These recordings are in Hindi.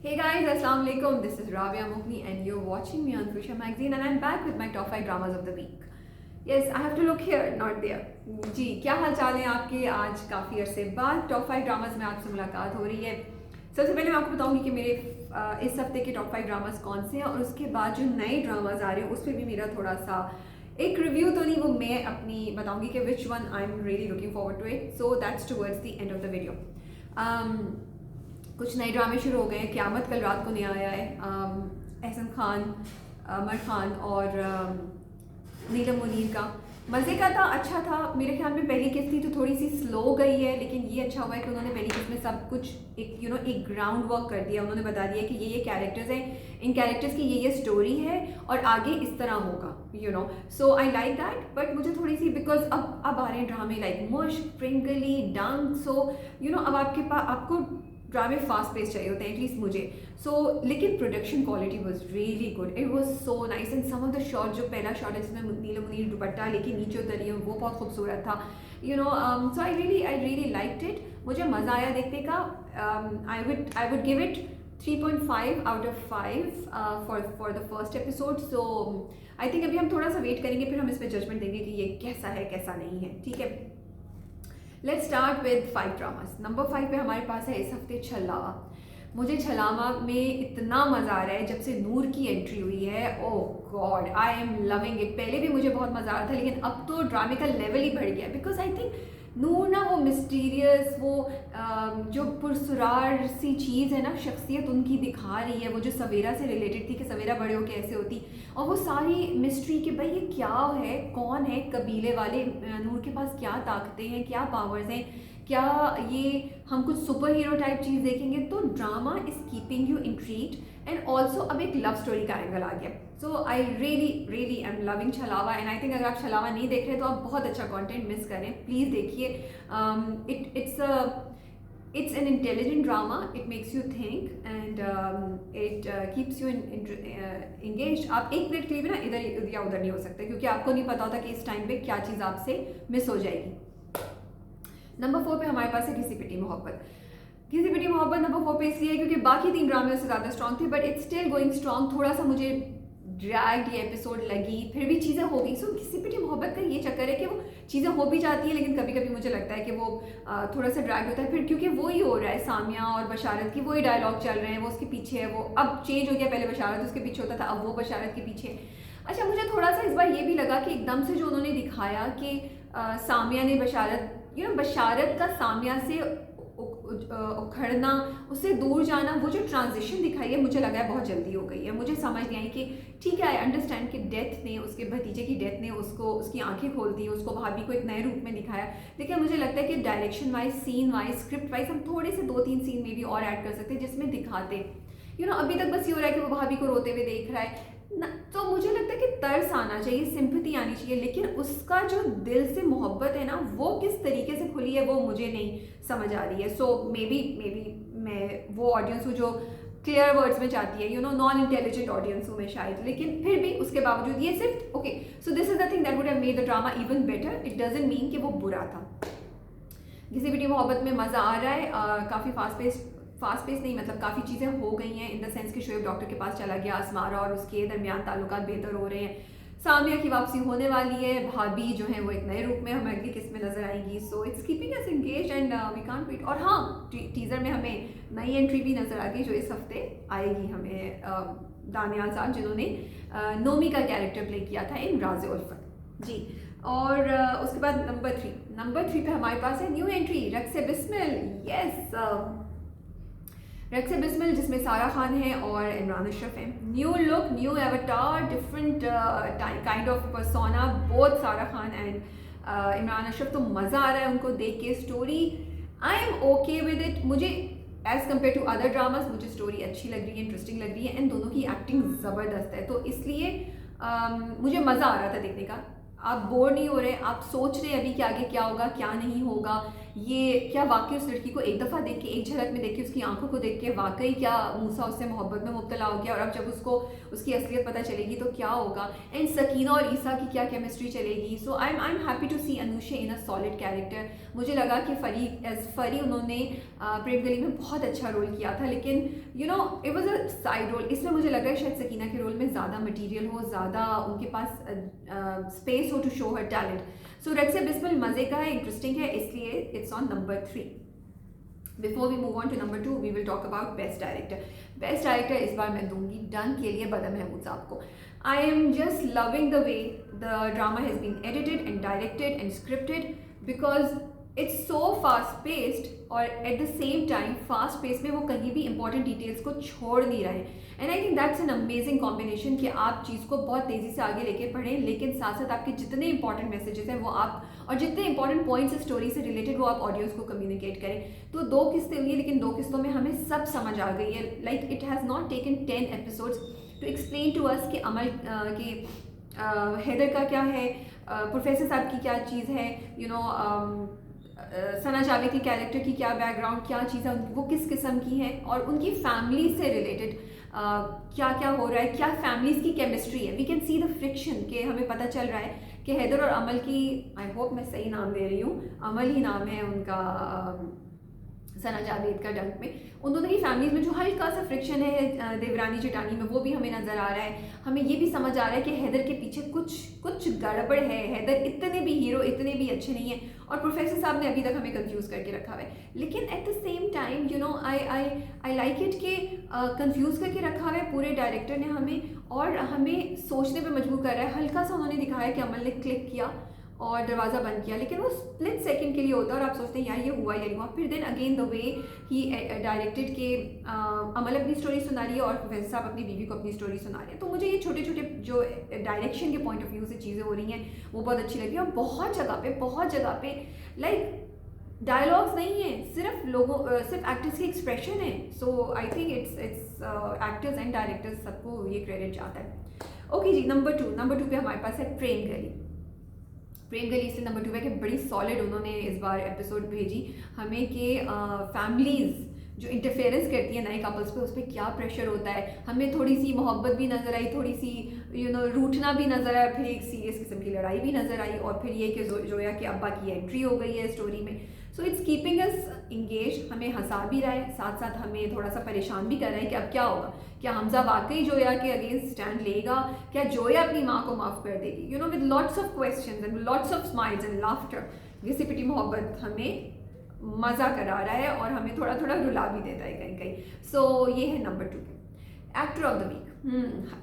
Hey guys, Assalamu alaikum. This is Rabia Mughni and you're watching me on Fusha Magazine and I'm back with my top 5 dramas of the week. Yes, I have to look here, not there. जी, क्या हाल चाल है आपके? आज काफ़ी अरसे बाद टॉप 5 ड्रामास में आपसे मुलाकात हो रही है। सबसे पहले मैं आपको बताऊंगी कि मेरे इस हफ्ते के टॉप 5 ड्रामास कौन से हैं और उसके बाद जो नए ड्रामास आ रहे हैं उस पर भी मेरा थोड़ा सा एक रिव्यू तो नहीं, वो मैं अपनी बताऊंगी कि which one I am really looking forward to it, so that's towards the end of the video. कुछ नए ड्रामे शुरू हो गए हैं। क़यामत कल रात को नया आया है, एहसन खान, अमर खान और नीलम मुनीर का। मज़े का था, अच्छा था। मेरे ख्याल में पहली किस्त थी तो थोड़ी सी स्लो गई है, लेकिन ये अच्छा हुआ है कि उन्होंने पहली किस्त में सब कुछ एक एक ग्राउंड वर्क कर दिया। उन्होंने बता दिया कि ये कैरेक्टर्स हैं, इन कैरेक्टर्स की ये स्टोरी है और आगे इस तरह होगा, सो आई लाइक दैट। बट मुझे थोड़ी सी बिकॉज अब आ रहे हैं ड्रामे लाइक मश, प्रिंगली, डंक, सो अब आपको ड्रामे फास्ट पेस चाहिए होते हैं, एटलीस्ट मुझे। लेकिन production quality was really good, it was so nice and some of the shot, जो पहला शॉट है जिसमें नीलम मुनीर दुपट्टा लेके नीचे उतरी है, वो बहुत खूबसूरत था। सो आई रियली लाइक्ड इट। मुझे मज़ा आया देखने का। I would give it 3.5 out of 5 for the first episode. So I think अभी हम थोड़ा सा वेट करेंगे, फिर हम इस पर जजमेंट देंगे कि ये कैसा है कैसा नहीं है, ठीक है। Let's start with 5 dramas. Number 5 पे हमारे पास है इस हफ्ते छलावा। मुझे छलावा में इतना मज़ा आ रहा है जब से नूर की एंट्री हुई है। Oh God, I am loving it. पहले भी मुझे बहुत मज़ा आ रहा था, लेकिन अब तो ड्रामे का लेवल ही बढ़ गया बिकॉज आई थिंक नूर ना, वो मिस्टीरियस, वो जो पुरसरार सी चीज़ है ना, शख्सियत उनकी दिखा रही है, वो जो सवेरा से रिलेटेड थी कि सवेरा बड़े हो कैसे होती, और वो सारी मिस्ट्री कि भाई ये क्या है, कौन है, कबीले वाले, नूर के पास क्या ताकतें हैं, क्या पावर्स हैं, क्या ये हम कुछ सुपर हीरो टाइप चीज़ देखेंगे। तो drama is keeping you intrigued and also अब एक लव स्टोरी का एंगल आ गया। सो आई रियली एम लविंग छलावा एंड आई थिंक अगर आप छलावा नहीं देख रहे तो आप बहुत अच्छा कंटेंट मिस करें। प्लीज़ देखिए। it's an intelligent drama, it makes you think and it keeps you engaged। आप एक मिनट के लिए भी ना इधर या उधर नहीं हो सकते, क्योंकि आपको नहीं पता होता कि इस टाइम पे क्या चीज़ आपसे मिस हो जाएगी। नंबर 4 पे हमारे पास है घिसी पिटी मोहब्बत। घिसी पिटी मोहब्बत नंबर 4 पे इसलिए क्योंकि बाकी 3 ड्रामे उससे ज़्यादा स्ट्रॉन्ग थे, but it's still going strong. थोड़ा सा मुझे ड्रैग्ड ये एपिसोड लगी, फिर भी चीज़ें हो गई। सो घिसी पिटी मोहब्बत का ये चक्कर है कि वो चीज़ें हो भी जाती है, लेकिन कभी कभी मुझे लगता है कि वो थोड़ा सा ड्रैग होता है फिर, क्योंकि वही हो रहा है, सामिया और बशारत की वही डायलॉग चल रहे हैं, वो उसके पीछे है, वो अब चेंज हो गया, पहले बशारत उसके पीछे होता था, अब वो बशारत के पीछे। अच्छा, मुझे थोड़ा सा इस बार ये भी लगा कि एकदम से जो उन्होंने दिखाया कि सामिया ने बशारत बशारत का सामिया से उखड़ना, उससे दूर जाना, वो जो ट्रांजिशन दिखाई है, मुझे लगा है बहुत जल्दी हो गई है। मुझे समझ नहीं आई कि ठीक है, आई अंडरस्टैंड कि डेथ ने, उसके भतीजे की डेथ ने उसको, उसकी आंखें खोल दी, उसको भाभी को एक नए रूप में दिखाया, लेकिन मुझे लगता है कि direction wise, scene wise, script wise हम थोड़े से 2-3 सीन में भी और ऐड कर सकते हैं जिसमें दिखाते। अभी तक बस ये हो रहा है कि वो भाभी को रोते हुए देख रहा है ना, तो मुझे लगता है कि तरस आना चाहिए, सिंपैथी आनी चाहिए, लेकिन उसका जो दिल से मोहब्बत है ना, वो किस तरीके से खुली है वो मुझे नहीं समझ आ रही है। सो मे बी मैं वो ऑडियंस हूँ जो क्लियर वर्ड्स में चाहती है, नॉन इंटेलिजेंट ऑडियंस हूँ मैं शायद, लेकिन फिर भी उसके बावजूद ये सिर्फ okay. So this is the thing that would have made the drama even better. It doesn't mean कि वो बुरा था। घिसी पिटी मोहब्बत में मज़ा आ रहा है, काफ़ी फास्ट पेस नहीं, मतलब काफ़ी चीज़ें हो गई हैं इन द सेंस कि शोएब डॉक्टर के पास चला गया, असमारा और उसके दरमियान ताल्लुकात बेहतर हो रहे हैं, सामिया की वापसी होने वाली है, भाभी जो है वो एक नए रूप में हमें अगली किस्त में नजर आएंगी। So it's keeping us engaged and we can't wait. और हाँ, टीजर में हमें नई एंट्री भी नजर आ गई जो इस हफ्ते आएगी हमें, दानियाल साहब जिन्होंने नोमी का कैरेक्टर प्ले किया था इन राज़-ए-उल्फत जी। और उसके बाद नंबर 3 पे हमारे पास है new entry Raqse Bismil. Yes, Raqse Bismil, जिसमें सारा खान है और इमरान अशरफ है। New look, new avatar, different kind of persona, both Sara Khan and Imran Ashraf. तो मज़ा आ रहा है उनको देख के। Story I am okay with it. मुझे as compare to other dramas मुझे स्टोरी अच्छी लग रही है, इंटरेस्टिंग लग रही है, एंड दोनों की एक्टिंग ज़बरदस्त है, तो इसलिए मुझे मज़ा आ रहा था देखने का। आप बोर नहीं हो रहे, आप सोच रहे हैं अभी कि आगे क्या होगा क्या नहीं होगा, ये क्या वाकई उस लड़की को एक दफ़ा देख के, एक झलक में देख के, उसकी आंखों को देख के वाकई क्या मूसा उससे मोहब्बत में मुब्तला हो गया, और अब जब उसको उसकी असलियत पता चलेगी तो क्या होगा। एंड सकीना और ईसा की क्या केमिस्ट्री चलेगी। So I am happy to see Anoushay in a solid character. मुझे लगा कि फरी एज फरी उन्होंने प्रेम गली में बहुत अच्छा रोल किया था, लेकिन you know it was a side role, इसलिए मुझे लग रहा है शायद सकीना के रोल में ज़्यादा मटीरियल हो, ज़्यादा उनके पास स्पेस हो to show her talent. So रेड से बिस्मिल मज़े का है, इंटरेस्टिंग है, इसलिए it's on number 3। Before we move on to number 2 we will talk about best director. Best director इस बार मैं दूंगी डन के लिए बदर महमूद साहब को। I am just loving the way the drama has been edited and directed and scripted, because it's so fast paced और at the same time fast pace में वो कहीं भी इंपॉर्टेंट डिटेल्स को छोड़ नहीं रहे। And I think that's an amazing combination कि आप चीज़ को बहुत तेज़ी से आगे लेके पढ़ें, लेकिन साथ साथ आपके जितने इंपॉर्टेंट मैसेजेस हैं वो आप, और जितने इंपॉर्टेंट पॉइंट्स है स्टोरी से रिलेटेड, वो आप ऑडियंस को कम्युनिकेट करें। तो 2 किस्तें हुई, लेकिन 2 किस्तों में हमें सब समझ आ गई है। Like it has not taken 10 episodes to explain to us कि अमल की हैदर का क्या है, प्रोफेसर साहब की क्या चीज़ है, यू नो सना जावेद की कैरेक्टर की क्या बैकग्राउंड, क्या चीज़ है, वो किस किस्म की है, और उनकी फैमिली से रिलेटेड क्या क्या हो रहा है, क्या फैमिलीज़ की केमिस्ट्री है। We can see the friction के हमें पता चल रहा है कि हैदर और अमल की, आई होप मैं सही नाम दे रही हूँ, अमल ही नाम है उनका, सना जावेद का डंक में, उन दोनों की फैमिलीज में जो हल्का सा फ्रिक्शन है देवरानी जेठानी में, वो भी हमें नज़र आ रहा है। हमें ये भी समझ आ रहा है कि हैदर के पीछे कुछ गड़बड़ है, हैदर इतने भी हीरो, इतने भी अच्छे नहीं हैं, और प्रोफेसर साहब ने अभी तक हमें कंफ्यूज करके रखा हुआ है। लेकिन eight the same time you know I like it कि कंफ्यूज करके रखा हुआ है पूरे डायरेक्टर ने हमें, और हमें सोचने पर मजबूर कर रहा है। हल्का सा उन्होंने दिखाया कि अमल ने क्लिक किया और दरवाज़ा बंद किया, लेकिन वो स्प्लिट सेकंड के लिए होता है और आप सोचते हैं यार ये हुआ या नहीं हुआ। फिर then again the way he directed के अमल अपनी स्टोरी सुना रही है और प्रोफेसर साहब अपनी बीवी को अपनी स्टोरी सुना रहे हैं। तो मुझे ये छोटे छोटे जो डायरेक्शन के पॉइंट ऑफ व्यू से चीज़ें हो रही हैं वो बहुत अच्छी लगी। और बहुत जगह पे लाइक डायलॉग्स नहीं है, सिर्फ एक्टर्स की एक्सप्रेशन है। So I think it's actors and directors सबको ये क्रेडिट जाता है। ओके जी, नंबर 2 पे हमारे पास है प्रेम गली। प्रेम गली इसलिए नंबर 2 पे कि बड़ी सॉलिड उन्होंने इस बार एपिसोड भेजी हमें कि फैमिलीज़ जो इंटरफेरेंस करती है नए कपल्स पे, उस पर क्या प्रेशर होता है। हमें थोड़ी सी मोहब्बत भी नज़र आई, थोड़ी सी रूठना भी नज़र आया, फिर एक सीरियस किस्म की लड़ाई भी नज़र आई, और फिर ये कि जोया कि अब्बा की एंट्री हो गई है स्टोरी में। सो इट्स कीपिंग अस इंगेज, हमें हंसा भी रहा है, साथ साथ हमें थोड़ा सा परेशान भी कर रहा है कि अब क्या होगा, क्या हमजा वाकई जोया के अगेंस्ट स्टैंड लेगा, क्या जोया अपनी माँ को माफ़ कर देगी, with lots of questions and lots of smiles and laughter. Ghisi Piti Mohabbat हमें मज़ा करा रहा है और हमें थोड़ा थोड़ा रुला भी देता है कहीं कहीं। सो ये है नंबर 2 पे। एक्टर ऑफ द वीक,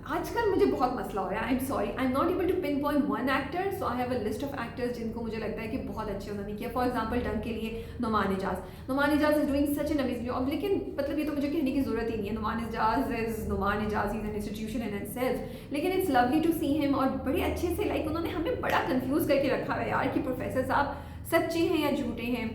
आजकल मुझे बहुत मसला हो रहा है। I am sorry, I am not able to pinpoint one actor, so I have a list of actors जिनको मुझे लगता है कि बहुत अच्छे उन्होंने किया। फॉर एग्जाम्पल डंक के लिए Numan Ijaz is doing such an amazing job. लेकिन मतलब ये तो मुझे कहने की जरूरत ही नहीं है, Noman Ijaz is an institution in itself. लेकिन it's lovely to see him, और बड़े अच्छे से लाइक उन्होंने हमें बड़ा कंफ्यूज करके रखा है यार कि प्रोफेसर साहब सच्चे हैं या झूठे हैं।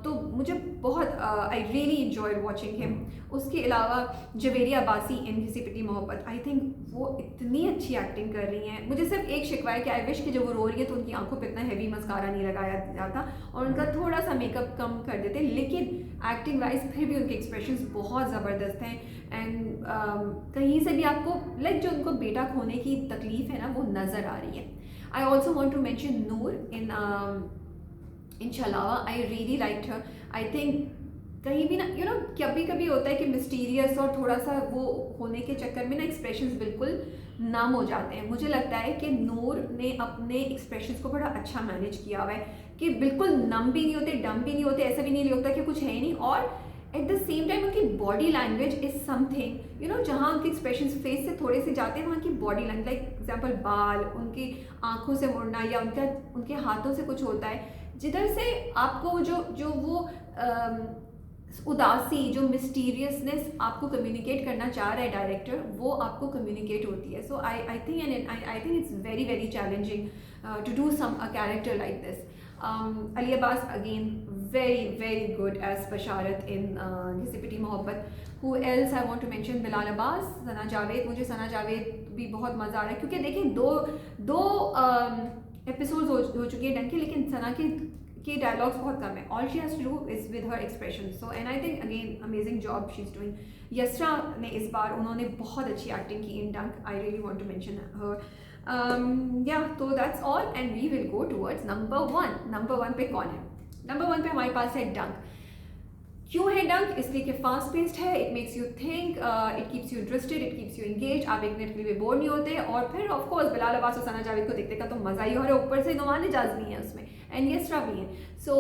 तो मुझे बहुत I really enjoyed watching him. उसके अलावा जवेरिया अब्बासी इन घिसी-पिटी मोहब्बत, आई थिंक वो इतनी अच्छी एक्टिंग कर रही हैं। मुझे सिर्फ एक शिकवा है कि आई विश कि जब वो रो रही है तो उनकी आंखों पे इतना हैवी मस्कारा नहीं लगाया जाता और उनका थोड़ा सा मेकअप कम कर देते, लेकिन एक्टिंग वाइज फिर भी उनके एक्सप्रेशंस बहुत ज़बरदस्त हैं। एंड कहीं से भी आपको लाइक जो उनको बेटा खोने की तकलीफ़ है ना वो नज़र आ रही है। I also want to mention Noor in Chhalawa, I really liked her. I think कहीं भी ना कभी कभी होता है कि मिस्टीरियस और थोड़ा सा वो होने के चक्कर में ना एक्सप्रेशंस बिल्कुल नम हो जाते हैं। मुझे लगता है कि नूर ने अपने एक्सप्रेशंस को बड़ा अच्छा मैनेज किया हुआ है कि बिल्कुल नम भी नहीं होते, डम भी नहीं होते, ऐसा भी नहीं लगता कि कुछ है ही नहीं, और एट द सेम टाइम उनकी बॉडी लैंग्वेज इज समथिंग जहाँ उनके एक्सप्रेशंस फेस से थोड़े से जाते हैं वहाँ की बॉडी लैंग्वेज, लाइक एग्जाम्पल बाल, उनकी आंखों से मुड़ना या उनके हाथों से कुछ होता है जिधर से आपको जो वो उदासी, जो मिस्टीरियसनेस आपको कम्युनिकेट करना चाह रहा है डायरेक्टर, वो आपको कम्युनिकेट होती है। So I think it's very very challenging to do some a character like this. Ali Abbas again very very good as Basharat in Ghisi Piti Mohabbat. Who else I want to mention Bilal Abbas, Sana Javed. मुझे सना जावेद भी बहुत मज़ा आ रहा है क्योंकि देखिए दो एपिसोड्स हो चुके हैं डंके, लेकिन सना कि डायलॉग्स बहुत कम है, all she has to do is with her expression. So and I think again amazing job she is doing. Yasra ने इस बार उन्होंने बहुत अच्छी एक्टिंग की in Dunk. I really want to mention her. तो that's all and we will go towards number 1. Number 1 पे कौन है? नंबर 1 पे हमारे पास है डंक. क्यों है डंक? इसलिए कि फास्ट पेस्ड है, it makes you think, it keeps you interested, it keeps you engage. आप एक मिनट के लिए बोर नहीं होते. और फिर ऑफ कोर्स बिलाल अब्बास और सना जावेद को देखने का तो मज़ा ही हो रहा है. ऊपर से नुमान इजाज़ भी है उसमें एंड यसरा भी है. सो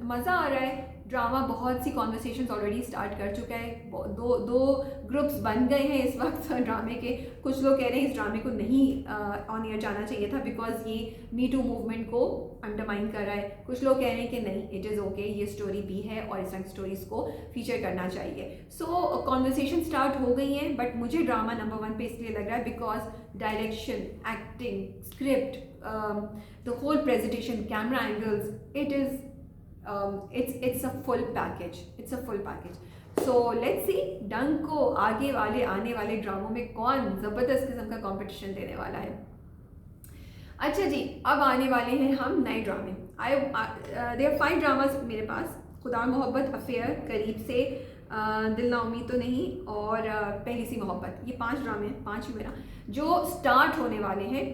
मज़ा आ रहा है. ड्रामा बहुत सी कॉन्वर्सेशंस ऑलरेडी स्टार्ट कर चुका है. दो ग्रुप्स बन गए हैं इस वक्त ड्रामे के. कुछ लोग कह रहे हैं इस ड्रामे को नहीं ऑन एयर जाना चाहिए था बिकॉज ये मी टू मूवमेंट को अंडरमाइन कर रहा है. कुछ लोग कह रहे हैं कि नहीं, इट इज़ ओके, ये स्टोरी भी है और इस तरह की स्टोरीज़ को फीचर करना चाहिए. सो कॉन्वर्सेशन स्टार्ट हो गई हैं. बट मुझे ड्रामा नंबर 1 पे इसलिए लग रहा है because direction, acting, script, the whole presentation, camera angles, it is it's a full package. It's a full package. So let's see डंक को आगे वाले आने वाले ड्रामों में कौन ज़बरदस्त किस्म का कंपटीशन देने वाला है. अच्छा जी, अब आने वाले हैं हम नए ड्रामे. देयर आर 5 ड्रामास मेरे पास. खुदा मोहब्बत, अफेयर, करीब से, दिल ना उम्मीद तो नहीं और पहली सी मोहब्बत. ये 5 ड्रामे हैं, 5 ही मेरा, जो स्टार्ट होने वाले हैं.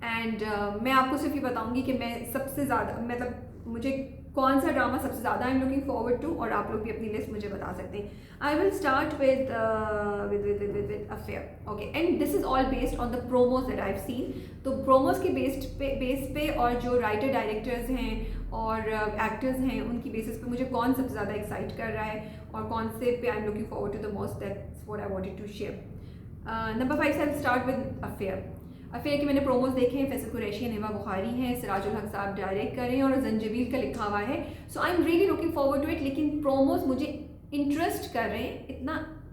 एंड मैं आपको सिर्फ ये बताऊंगी कि मैं सबसे ज़्यादा, मतलब मुझे कौन सा ड्रामा सबसे ज़्यादा I am looking forward to, और आप लोग भी अपनी लिस्ट मुझे बता सकते हैं. आई will start with affair. Okay, and this is all based on the promos that I have seen. तो प्रोमोज के बेस पे और जो राइटर डायरेक्टर्स हैं और एक्टर्स हैं उनकी बेसिस पे मुझे कौन सबसे ज़्यादा एक्साइट कर रहा है और कौन से पे I am looking forward to the most. That's what I wanted to share. Number 5 से I will start with affair. Affair के मैंने प्रोमोज देखे हैं. फैसल कुरैशी है, नेवा बुखारी हैं, सिराजुल हक साहब डायरेक्ट कर रहे हैं और जंजीबील का लिखा हुआ है. So I am really looking forward to it. लेकिन प्रोमोज मुझे इंटरेस्ट कर रहे हैं,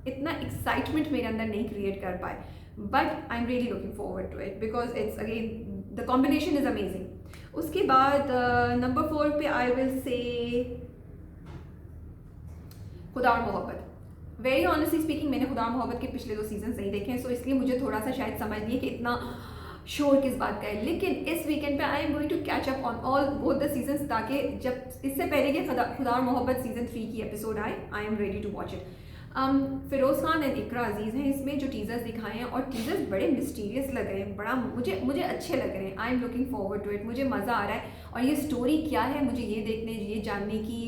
इतना एक्साइटमेंट मेरे अंदर नहीं क्रिएट कर पाए. But I am really looking forward to it because it's again the combination is amazing. उसके बाद नंबर 4 पे आई विल से खुदा और मोहब्बत. वेरी ऑनेस्टली स्पीकिंग, मैंने खुदा और मोहब्बत के पिछले 2 सीजन नहीं देखे हैं. सो इसलिए मुझे थोड़ा सा शायद समझ नहीं है कि इतना शोर किस बात का है. लेकिन इस वीकेंड पे I am going to catch up on all both the seasons, ताकि जब इससे पहले कि खुदा और मोहब्बत सीजन 3 की एपिसोड आए, I am ready to watch it. Feroze Khan and Iqra Aziz हैं इसमें जो टीजर्स दिखाए हैं, और टीजर्स बड़े मिस्टीरियस लग रहे हैं, बड़ा मुझे अच्छे लग रहे हैं. I am looking forward to it. मुझे मज़ा आ रहा है. और ये स्टोरी क्या है, मुझे ये जानने की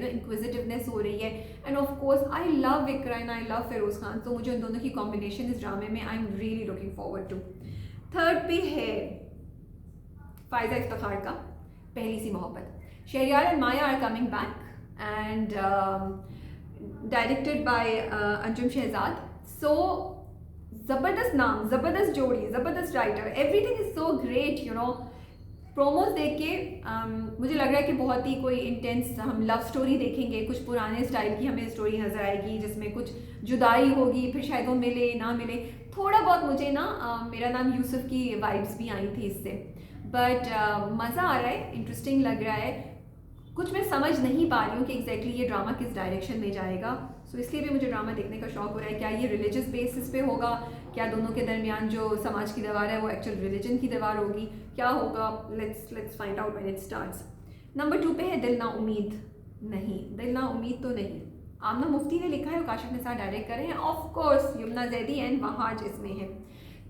इंक्विजिटिवनेस हो रही है. And of course I love Iqra and I love Feroze Khan. तो मुझे उन दोनों की कॉम्बिनेशन इस ड्रामे में I am really looking forward to. Third पे है फायजा इफ्तिखार का Pehli Si Mohabbat. Sheharyar and Maya are coming back and directed by Anjum Shehzad. So ज़बरदस्त नाम, ज़बरदस्त जोड़ी, ज़बरदस्त writer, everything is so great. Promos देख के मुझे लग रहा है कि बहुत ही कोई इंटेंस हम लव स्टोरी देखेंगे. कुछ पुराने स्टाइल की हमें स्टोरी नज़र आएगी जिसमें कुछ जुदाई होगी, फिर शायद वो मिले ना मिले. थोड़ा बहुत मुझे ना मेरा नाम यूसुफ की वाइब्स भी आई थी इससे. बट मज़ा आ रहा है, इंटरेस्टिंग लग रहा है. कुछ मैं समझ नहीं पा रही हूँ कि एग्जैक्टली ये ड्रामा किस डायरेक्शन में जाएगा. सो इसलिए भी मुझे ड्रामा देखने का शौक हो रहा है. क्या ये रिलीजियस बेसिस पे होगा? क्या दोनों के दरमियान जो समाज की दीवार है वो एक्चुअल रिलीजन की दीवार होगी? क्या होगा? Let's find out when it starts. Number 2 पे है दिल ना उम्मीद नहीं. दिल ना उम्मीद तो नहीं. आमना मुफ्ती ने लिखा है और काशिफ निसार डायरेक्ट कर रहे हैं. Of course Yamuna Zaidi and Wahaj इसमें है.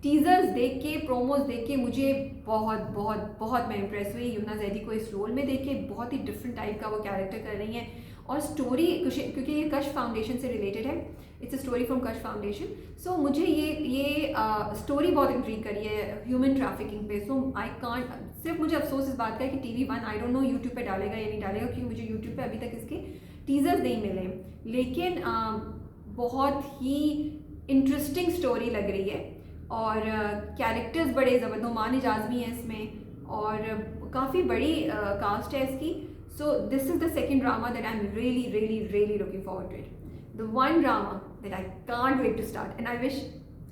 टीज़र्स देख के, प्रोमोज देख के मुझे बहुत बहुत बहुत मैं इम्प्रेस हुई. यमुना जैदी को इस रोल में देख के बहुत ही डिफरेंट टाइप का वो कैरेक्टर कर रही हैं. और स्टोरी क्योंकि ये कश फाउंडेशन से रिलेटेड है, इट्स अ स्टोरी फ्रॉम कश फाउंडेशन. सो मुझे ये स्टोरी बहुत इंट्रीग करी है ह्यूमन ट्रैफिकिंग पे. सो आई कांट, सिर्फ मुझे अफसोस इस बात का है कि TV1 I don't know YouTube पे डालेगा या नहीं डालेगा, क्योंकि मुझे यूट्यूब पे अभी तक इसके टीज़र्स नहीं मिले. लेकिन बहुत ही इंटरेस्टिंग स्टोरी लग रही है और कैरेक्टर्स बड़े ज़बरदस्त. नुमान इजाज़ भी हैं इसमें और काफ़ी बड़ी कास्ट है इसकी. So this is the second drama that I am really really really looking forward to it. The one drama that I can't wait to start and I wish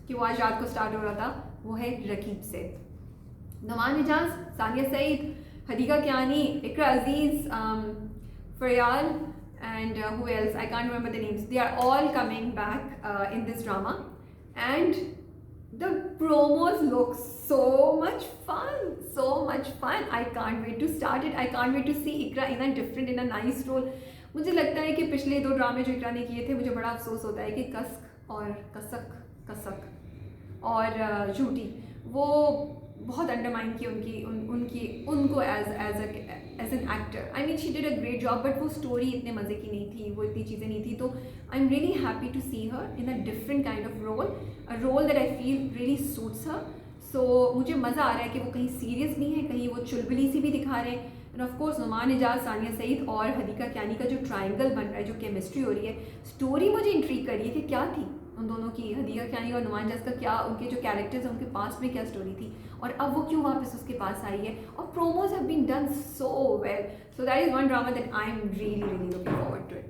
कि वो आज रात को स्टार्ट हो रहा था, वो है रकीब से. नुमान इजाज़, सानिया सईद, हदीका कियानी, इकरा अजीज़, फरियाल and who else? I can't remember the names. They are all coming back in this drama. And The promos look so much fun, so much fun. I can't wait to start it. I can't wait to see Ikra in a different, in a nice role. मुझे लगता है कि पिछले 2 ड्रामे जो इकरा ने किए थे, मुझे बड़ा अफसोस होता है कि कसक और कसक और झूठी, वो बहुत अंडरमाइन की उनको as an actor. I mean she did a great job, but वो स्टोरी इतने मज़े की नहीं थी, वो इतनी चीज़ें नहीं थी. तो I am really happy to see her in a different kind of role, a role that I feel really suits her. So मुझे मज़ा आ रहा है कि वो कहीं सीरियस नहीं है, कहीं वो चुलबुली सी भी दिखा रहे हैं. And of course Numan Ijaz, Sania Saeed और हदीका कियानी का जो ट्रायंगल बन रहा है, जो केमिस्ट्री हो रही है, स्टोरी मुझे इंट्रीग कर रही है कि क्या थी उन दोनों की, हदीका कियानी और नुमान इजाज़ का क्या, उनके जो कैरेक्टर्स हैं उनके पास में क्या स्टोरी थी और अब वो क्यों वापस उसके पास आई है. और promos have been done so well. So that is one drama that I am really really looking forward to it.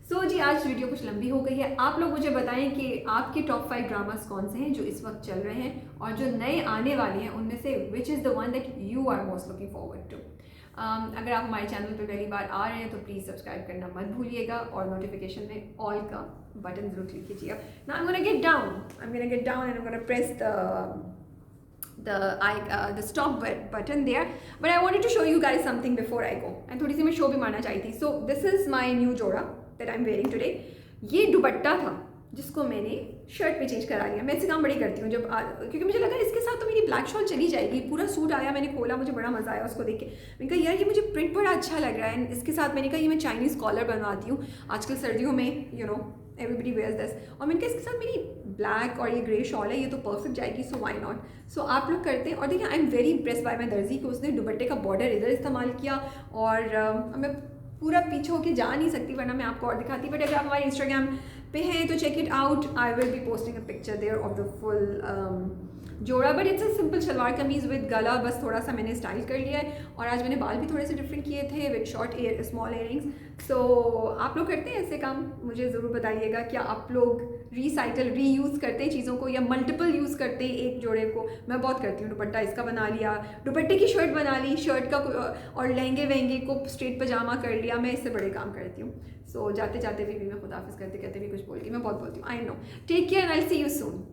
So जी, आज वीडियो कुछ लंबी हो गई है. आप लोग मुझे बताएं कि आपके टॉप 5 ड्रामास कौन से हैं जो इस वक्त चल रहे हैं, और जो नए आने वाले हैं उनमें से which is the one that you are most looking forward to. अगर आप हमारे चैनल पर पहली बार आ रहे हैं तो प्लीज़ सब्सक्राइब करना मत भूलिएगा और नोटिफिकेशन में ऑल का बटन ज़रूर क्लिक कीजिएगा. Now I am gonna get down and I am gonna press the stop button there, but I wanted to show you guys something before I go, and थोड़ी सी मैं शो भी मारना चाहती थी. So this is my new जोड़ा that I'm wearing today. ये दुपट्टा था जिसको मैंने शर्ट पे चेंज करा लिया. मैं ऐसे काम बड़ी करती हूँ क्योंकि मुझे लगा इसके साथ तो मेरी ब्लैक शॉल चली जाएगी. पूरा सूट आया, मैंने खोला, मुझे बड़ा मज़ा आया उसको देख के. मैंने कहा यार ये मुझे प्रिंट बड़ा अच्छा लग रहा है. इसके साथ मैंने कहा ये मैं चाइनीज़ कॉलर बनवाती हूँ. आजकल सर्दियों में एवरीबडी वेयर्स दिस, और मैंने कहा इसके साथ मेरी ब्लैक और ये ग्रे शॉल है, ये तो परफेक्ट जाएगी. So why not. सो आप लोग करते हैं. और देखिए, I am very impress by माई दर्जी कि उसने दुपट्टे का बॉर्डर इधर इस्तेमाल किया. और मैं पूरा पीछे होके जा नहीं सकती वरना मैं आपको और दिखाती, बट अगर आप हमारे इंस्टाग्राम पे हैं तो check it out. I will be posting a picture there of the full jora. But it's a simple shalwar kameez with गला, बस थोड़ा सा मैंने स्टाइल कर लिया है. और आज मैंने बाल भी थोड़े से डिफरेंट किए थे विद शॉर्ट स्मॉल इयरिंग्स. सो आप लोग करते हैं ऐसे काम? मुझे ज़रूर बताइएगा. क्या आप लोग रीयूज़ करते हैं चीज़ों को, या मल्टीपल यूज़ करते हैं एक जोड़े को? मैं बहुत करती हूँ. दुपट्टा इसका बना लिया, दुपट्टे की शर्ट बना ली, शर्ट का और लहंगे वहंगे को स्ट्रेट पजामा कर लिया. मैं इससे बड़े काम करती हूँ. सो जाते जाते भी मैं खुदाफिज करते कहते भी कुछ बोल के मैं बहुत बोलती हूँ. I know. Take care and I will see you soon.